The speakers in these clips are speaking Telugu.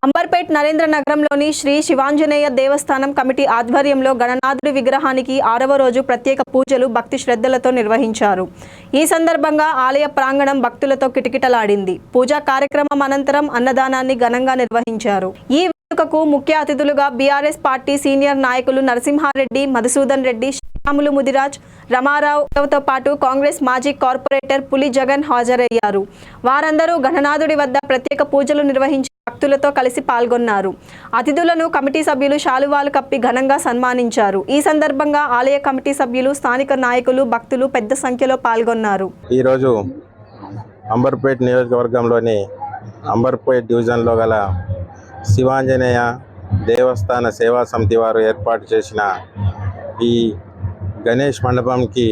అంబర్పేట్ నరేంద్ర నగరంలోని శ్రీ శివాంజనేయ దేవస్థానం కమిటీ ఆధ్వర్యంలో గణనాథుడి విగ్రహానికి 6వ రోజు ప్రత్యేక పూజలు భక్తి శ్రద్ధలతో నిర్వహించారు. ఈ సందర్భంగా ఆలయ ప్రాంగణం భక్తులతో కిటకిటలాడింది. పూజా కార్యక్రమం అనంతరం అన్నదానాన్ని ఘనంగా నిర్వహించారు. ఈ వేడుకకు ముఖ్య అతిథులుగా బీఆర్ఎస్ పార్టీ సీనియర్ నాయకులు నరసింహారెడ్డి, మధుసూదన్ రెడ్డి, శ్రీరాములు ముదిరాజ్, రమారావుతో పాటు కాంగ్రెస్ మాజీ కార్పొరేటర్ పులి జగన్ హాజరయ్యారు. వారందరూ గణనాథుడి వద్ద ప్రత్యేక పూజలు నిర్వహించి భక్తులతో కలిసి పాల్గొన్నారు. అతిథులను కమిటీ సభ్యులు శాలువాలు కప్పి ఘనంగా సన్మానించారు. ఈ సందర్భంగా ఆలయ కమిటీ సభ్యులు, స్థానిక నాయకులు, భక్తులు పెద్ద సంఖ్యలో పాల్గొన్నారు. ఈరోజు అంబర్పేట్ నియోజకవర్గంలోని అంబర్పేట్ డివిజన్లో గల శివాంజనేయ దేవస్థాన సేవా సమితి వారు ఏర్పాటు చేసిన ఈ గణేష్ మండపంకి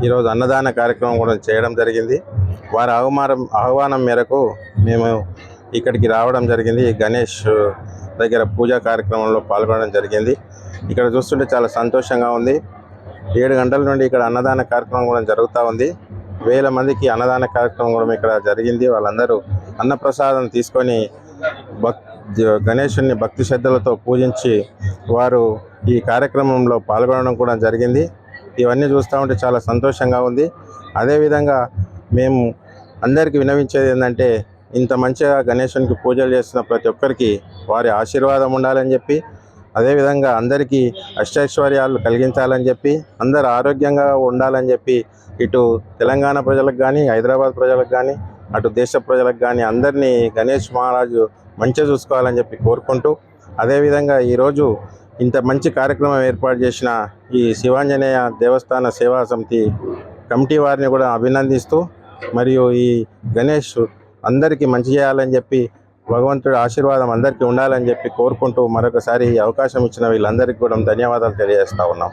ఈరోజు అన్నదాన కార్యక్రమం కూడా చేయడం జరిగింది. వారి ఆహ్వానం మేరకు మేము ఇక్కడికి రావడం జరిగింది. గణేష్ దగ్గర పూజా కార్యక్రమంలో పాల్గొనడం జరిగింది. ఇక్కడ చూస్తుంటే చాలా సంతోషంగా ఉంది. 7 గంటల నుండి ఇక్కడ అన్నదాన కార్యక్రమం కూడా జరుగుతూ ఉంది. వేల మందికి అన్నదాన కార్యక్రమం కూడా ఇక్కడ జరిగింది. వాళ్ళందరూ అన్నప్రసాదం తీసుకొని గణేశుని భక్తి శ్రద్ధలతో పూజించి వారు ఈ కార్యక్రమంలో పాల్గొనడం కూడా జరిగింది. ఇవన్నీ చూస్తూ ఉంటే చాలా సంతోషంగా ఉంది. అదేవిధంగా మేము అందరికీ విన్నవించేది ఏంటంటే, ఇంత మంచిగా గణేశునికి పూజలు చేస్తున్న ప్రతి ఒక్కరికి వారి ఆశీర్వాదం ఉండాలని చెప్పి, అదేవిధంగా అందరికీ అష్టైశ్వర్యాలు కలిగించాలని చెప్పి, అందరు ఆరోగ్యంగా ఉండాలని చెప్పి, ఇటు తెలంగాణ ప్రజలకు కానీ, హైదరాబాద్ ప్రజలకు కానీ, అటు దేశ ప్రజలకు కానీ అందరినీ గణేష్ మహారాజు మంచిగా చూసుకోవాలని చెప్పి కోరుకుంటూ, అదేవిధంగా ఈరోజు ఇంత మంచి కార్యక్రమం ఏర్పాటు చేసిన ఈ శివాంజనేయ దేవస్థాన సేవా సమితి కమిటీ వారిని కూడా అభినందిస్తూ, మరియు ఈ గణేష్ అందరికీ మంచి చేయాలని చెప్పి, భగవంతుడి ఆశీర్వాదం అందరికీ ఉండాలని చెప్పి కోరుకుంటూ మరొకసారి ఈ అవకాశం ఇచ్చిన వీళ్ళందరికీ కూడా ధన్యవాదాలు తెలియజేస్తా ఉన్నాం.